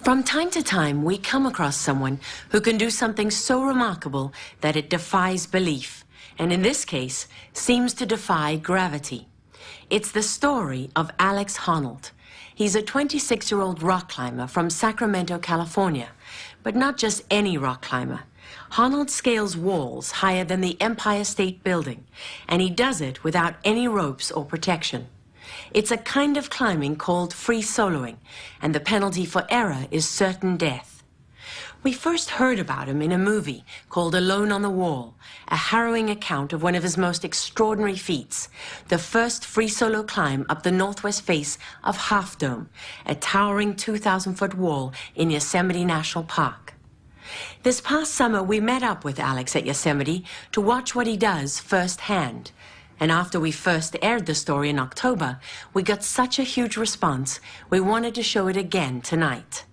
From time to time, we come across someone who can do something so remarkable that it defies belief, and in this case, seems to defy gravity. It's the story of Alex Honnold. He's a 26-year-old rock climber from Sacramento, California, but not just any rock climber. Honnold scales walls higher than the Empire State Building, and he does it without any ropes or protection. It's a kind of climbing called free soloing, and the penalty for error is certain death. We first heard about him in a movie called Alone on the Wall, a harrowing account of one of his most extraordinary feats, the first free solo climb up the northwest face of Half Dome, a towering 2,000-foot wall in Yosemite National Park. This past summer, we met up with Alex at Yosemite to watch what he does firsthand. And after we first aired the story in October, we got such a huge response, we wanted to show it again tonight.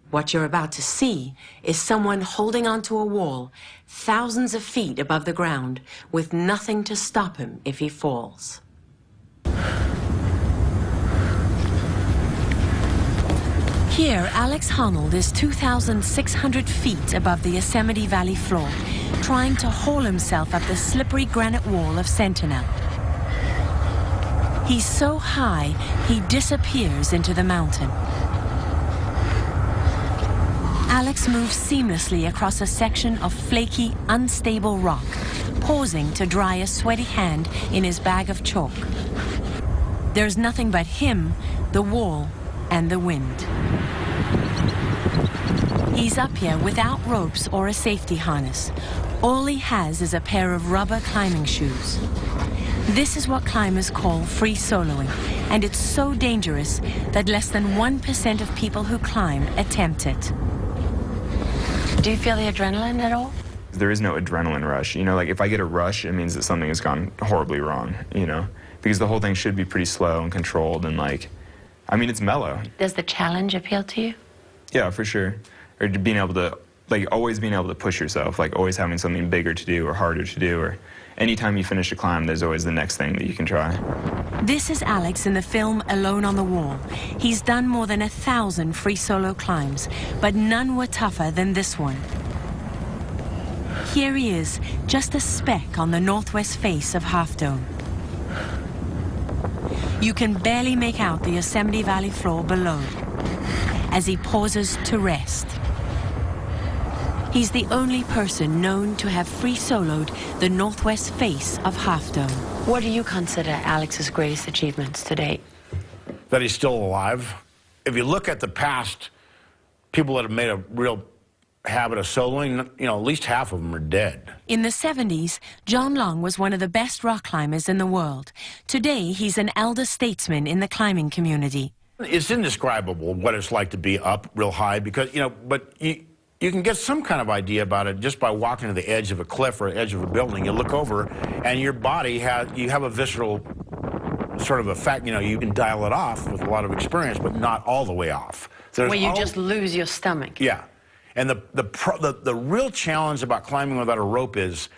What you're about to see is someone holding onto a wall thousands of feet above the ground with nothing to stop him if he falls. Here, Alex Honnold is 2,600 feet above the Yosemite Valley floor, trying to haul himself up the slippery granite wall of Sentinel. He's so high, he disappears into the mountain. Alex moves seamlessly across a section of flaky, unstable rock, pausing to dry a sweaty hand in his bag of chalk. There's nothing but him, the wall, and the wind. He's up here without ropes or a safety harness. All he has is a pair of rubber climbing shoes. This is what climbers call free soloing, and it's so dangerous that less than 1% of people who climb attempt it. Do you feel the adrenaline at all? There is no adrenaline rush. You know, like if I get a rush, it means that something has gone horribly wrong, you know? Because the whole thing should be pretty slow and controlled and like, I mean, it's mellow. Does the challenge appeal to you? Yeah, for sure. Or being able to, like, always being able to push yourself, like always having something bigger to do or harder to do, or anytime you finish a climb, there's always the next thing that you can try. This is Alex in the film Alone on the Wall. He's done more than 1,000 free solo climbs, but none were tougher than this one. Here he is, just a speck on the northwest face of Half Dome. You can barely make out the Yosemite Valley floor below as he pauses to rest. He's the only person known to have free soloed the northwest face of Half Dome. What do you consider Alex's greatest achievements to date? That he's still alive. If you look at the past, people that have made a real habit of soloing, you know, at least half of them are dead. In the 70s, John Long was one of the best rock climbers in the world. Today, he's an elder statesman in the climbing community. It's indescribable what it's like to be up real high because, you know, but you can get some kind of idea about it just by walking to the edge of a cliff or edge of a building. You look over and your body you have a visceral sort of effect. You know, you can dial it off with a lot of experience, but not all the way off. Where you just lose your stomach. Yeah. And the real challenge about climbing without a rope is,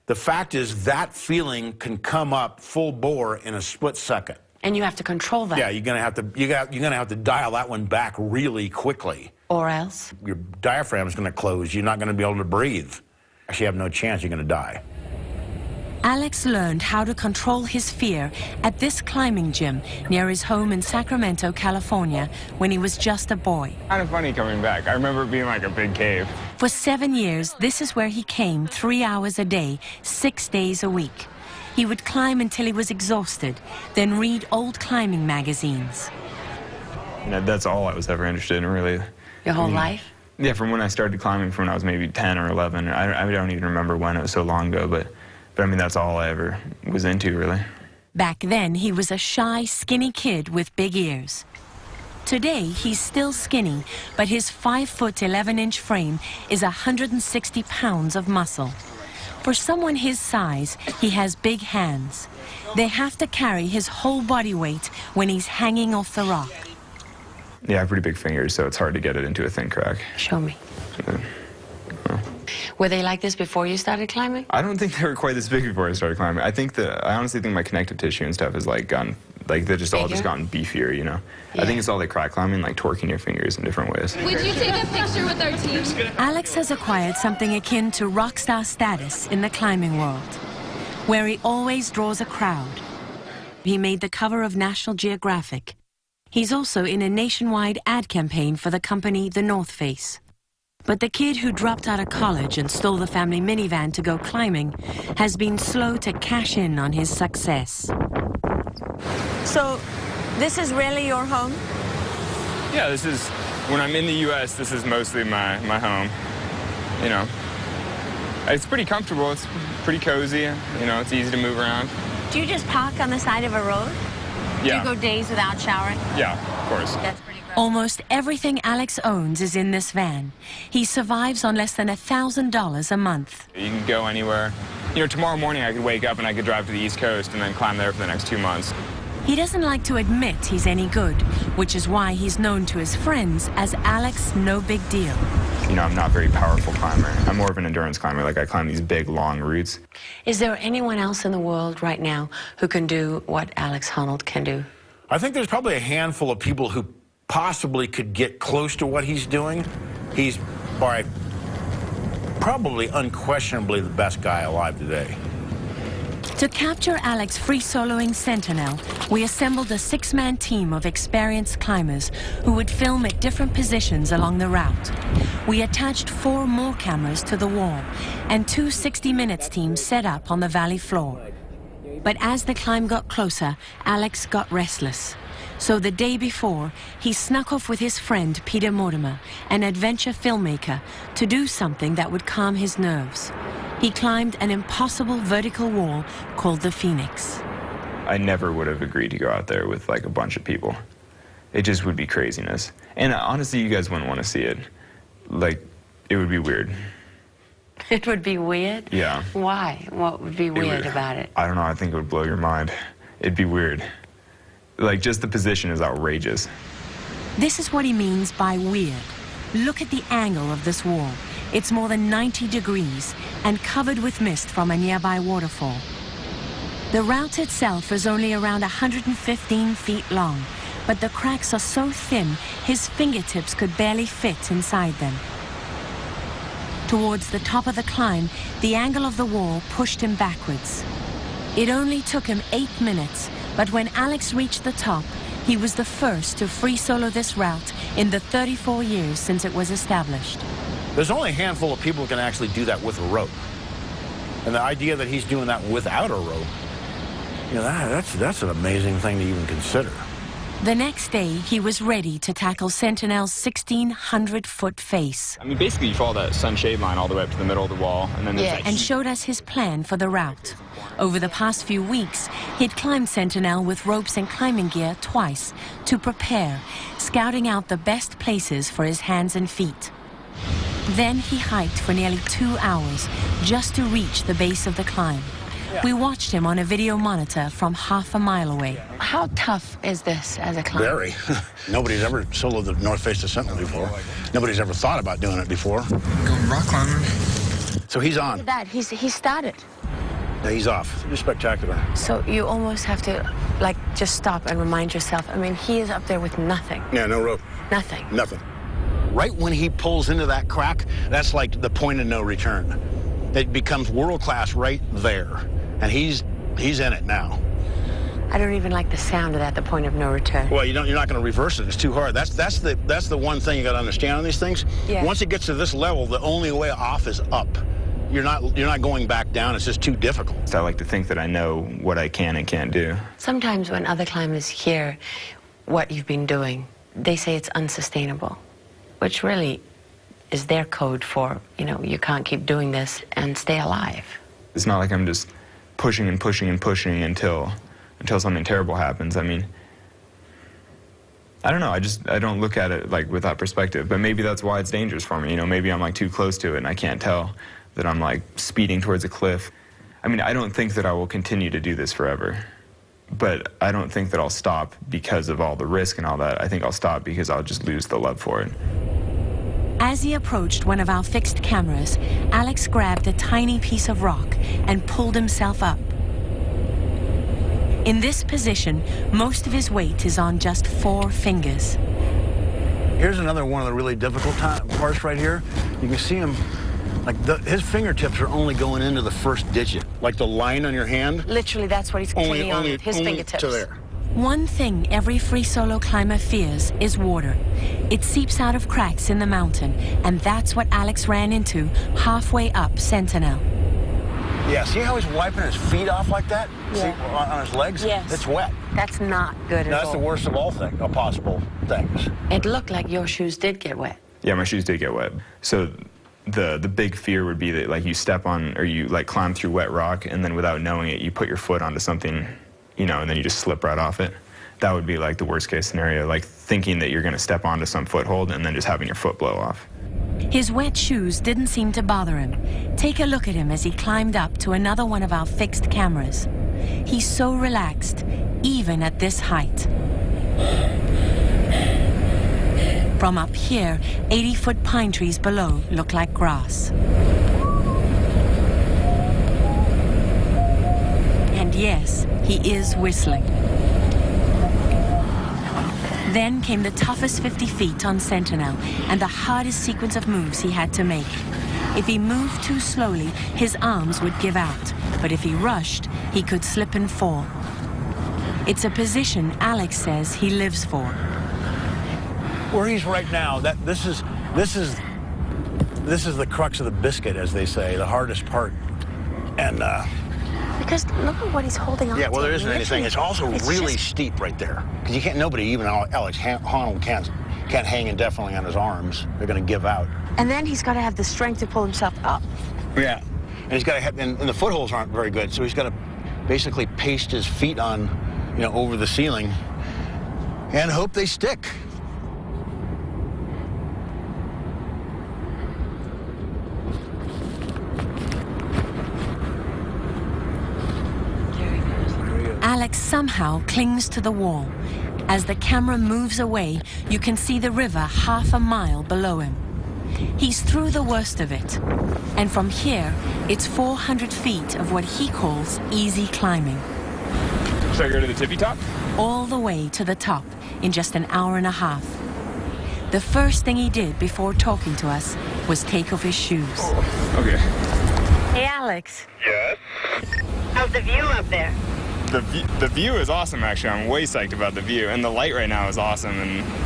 the fact is that feeling can come up full bore in a split second. And you have to control that. Yeah, you're gonna have to dial that one back really quickly. Or else? Your diaphragm's gonna close. You're not gonna be able to breathe. Actually, you have no chance. You're gonna die. Alex learned how to control his fear at this climbing gym near his home in Sacramento, California, when he was just a boy. Kind of funny coming back. I remember it being like a big cave. For 7 years, this is where he came 3 hours a day, 6 days a week. He would climb until he was exhausted, then read old climbing magazines. You know, that's all I was ever interested in, really. Your whole life? Yeah, from when I started climbing, from when I was maybe 10 or 11. I don't even remember when, it was so long ago, but I mean, that's all I ever was into, really. Back then, he was a shy, skinny kid with big ears. Today, he's still skinny, but his 5-foot, 11-inch frame is 160 pounds of muscle. For someone his size, he has big hands. They have to carry his whole body weight when he's hanging off the rock. Yeah, I have pretty big fingers, so it's hard to get it into a thin crack. Show me. Were they like this before you started climbing? I don't think they were quite this big before I started climbing. I honestly think my connective tissue and stuff has like gotten Like they're just all just Bigger? gotten beefier, you know. Yeah. I think it's all the crack climbing, like torquing your fingers in different ways. Would you take a picture with our team? Alex has acquired something akin to rock star status in the climbing world, where he always draws a crowd. He made the cover of National Geographic. He's also in a nationwide ad campaign for the company The North Face. But the kid who dropped out of college and stole the family minivan to go climbing has been slow to cash in on his success. So, this is really your home? Yeah, this is, when I'm in the U.S., this is mostly my home. You know, it's pretty comfortable, it's pretty cozy, you know, it's easy to move around. Do you just park on the side of a road? Yeah. Do you go days without showering? Yeah, of course. That's pretty gross. Almost everything Alex owns is in this van. He survives on less than $1,000 a month. You can go anywhere. You know, tomorrow morning I could wake up and I could drive to the East Coast and then climb there for the next 2 months. He doesn't like to admit he's any good, which is why he's known to his friends as Alex No Big Deal. You know, I'm not a very powerful climber. I'm more of an endurance climber. Like, I climb these big, long routes. Is there anyone else in the world right now who can do what Alex Honnold can do? I think there's probably a handful of people who possibly could get close to what he's doing. He's by probably unquestionably the best guy alive today. To capture Alex free soloing Sentinel, we assembled a 6-man team of experienced climbers who would film at different positions along the route. We attached 4 more cameras to the wall and 2 60 Minutes teams set up on the valley floor. But as the climb got closer, Alex got restless. So the day before, he snuck off with his friend Peter Mortimer, an adventure filmmaker, to do something that would calm his nerves. He climbed an impossible vertical wall called the Phoenix. I never would have agreed to go out there with, like, a bunch of people. It just would be craziness. And honestly, you guys wouldn't want to see it. Like, it would be weird. It would be weird? Yeah. Why? What would be weird about it? I don't know. I think it would blow your mind. It'd be weird. Like, just the position is outrageous. This is what he means by weird. Look at the angle of this wall. It's more than 90 degrees and covered with mist from a nearby waterfall. The route itself is only around 115 feet long, but the cracks are so thin, his fingertips could barely fit inside them. Towards the top of the climb, the angle of the wall pushed him backwards. It only took him 8 minutes, but when Alex reached the top, he was the first to free solo this route in the 34 years since it was established. There's only a handful of people who can actually do that with a rope. And the idea that he's doing that without a rope, you know, that's an amazing thing to even consider. The next day, he was ready to tackle Sentinel's 1,600-foot face. I mean, basically, you follow that sunshade line all the way up to the middle of the wall, and then there's that And showed us his plan for the route. Over the past few weeks, he'd climbed Sentinel with ropes and climbing gear twice to prepare, scouting out the best places for his hands and feet. Then he hiked for nearly 2 hours just to reach the base of the climb. We watched him on a video monitor from half a mile away. How tough is this as a climber? Very. Nobody's ever soloed the North Face to Sentinel before. Nobody's ever thought about doing it before. Going rock climbing. So he's on. Look at that. He started. Yeah, he's off. It's spectacular. So you almost have to, like, just stop and remind yourself. I mean, he is up there with nothing. Yeah, no rope. Nothing. Nothing. Right when he pulls into that crack, that's like the point of no return. It becomes world class right there. And he's in it now. I don't even like the sound of that, the point of no return. Well, you're not going to reverse it. It's too hard. That's the one thing you got to understand on these things. Yeah. Once it gets to this level, the only way off is up. You're not going back down. It's just too difficult. So I like to think that I know what I can and can't do. Sometimes when other climbers hear what you've been doing, they say it's unsustainable, which really is their code for, you know, you can't keep doing this and stay alive. It's not like I'm just pushing and pushing and pushing until something terrible happens. I mean, I don't know. I don't look at it like with that perspective. But maybe that's why it's dangerous for me. You know, maybe I'm like too close to it and I can't tell that I'm like speeding towards a cliff. I mean, I don't think that I will continue to do this forever. But I don't think that I'll stop because of all the risk and all that. I think I'll stop because I'll just lose the love for it. As he approached one of our fixed cameras, Alex grabbed a tiny piece of rock and pulled himself up. In this position, most of his weight is on just 4 fingers. Here's another one of the really difficult parts right here. You can see him, like his fingertips are only going into the first digit. Like the line on your hand. Literally, that's what he's clinging on with, his only fingertips. to there. One thing every free solo climber fears is water. It seeps out of cracks in the mountain, and that's what Alex ran into halfway up Sentinel. Yeah, see how he's wiping his feet off like that? Yeah. See, on his legs? Yes. It's wet. That's not good at all. That's the worst of all possible things. It looked like your shoes did get wet. Yeah, my shoes did get wet. So the big fear would be that like you step on or you like climb through wet rock and then without knowing it, you put your foot onto something, you know, and then you just slip right off it. That would be like the worst case scenario, like thinking that you're going to step onto some foothold and then just having your foot blow off. His wet shoes didn't seem to bother him. Take a look at him as he climbed up to another one of our fixed cameras. He's so relaxed, even at this height. From up here, 80-foot pine trees below look like grass. And yes, he is whistling. Then came the toughest 50 feet on Sentinel and the hardest sequence of moves he had to make. If he moved too slowly, his arms would give out, but if he rushed, he could slip and fall. It's a position Alex says he lives for. Where he's right now, this is the crux of the biscuit, as they say, the hardest part. And Because look at what he's holding on to. yeah, well, there isn't anything. It's also really just steep right there. Because you can't. Nobody, even Alex Honnold, can't hang indefinitely on his arms. They're going to give out. And then he's got to have the strength to pull himself up. Yeah, and he's got to have. And the footholds aren't very good, so he's got to basically paste his feet on, you know, over the ceiling, and hope they stick. Alex somehow clings to the wall. As the camera moves away, you can see the river half a mile below him. He's through the worst of it. And from here, it's 400 feet of what he calls easy climbing. Should I go to the tippy top? All the way to the top in just an hour and a half. The first thing he did before talking to us was take off his shoes. Okay. Hey, Alex. Yes? How's the view up there? The view is awesome, actually. I'm way psyched about the view. And the light right now is awesome.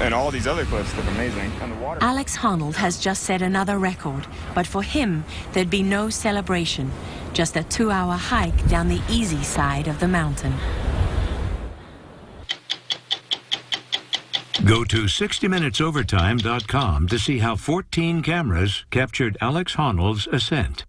And all these other cliffs look amazing. And the water. Alex Honnold has just set another record, but for him, there'd be no celebration. Just a 2-hour hike down the easy side of the mountain. Go to 60minutesovertime.com to see how 14 cameras captured Alex Honnold's ascent.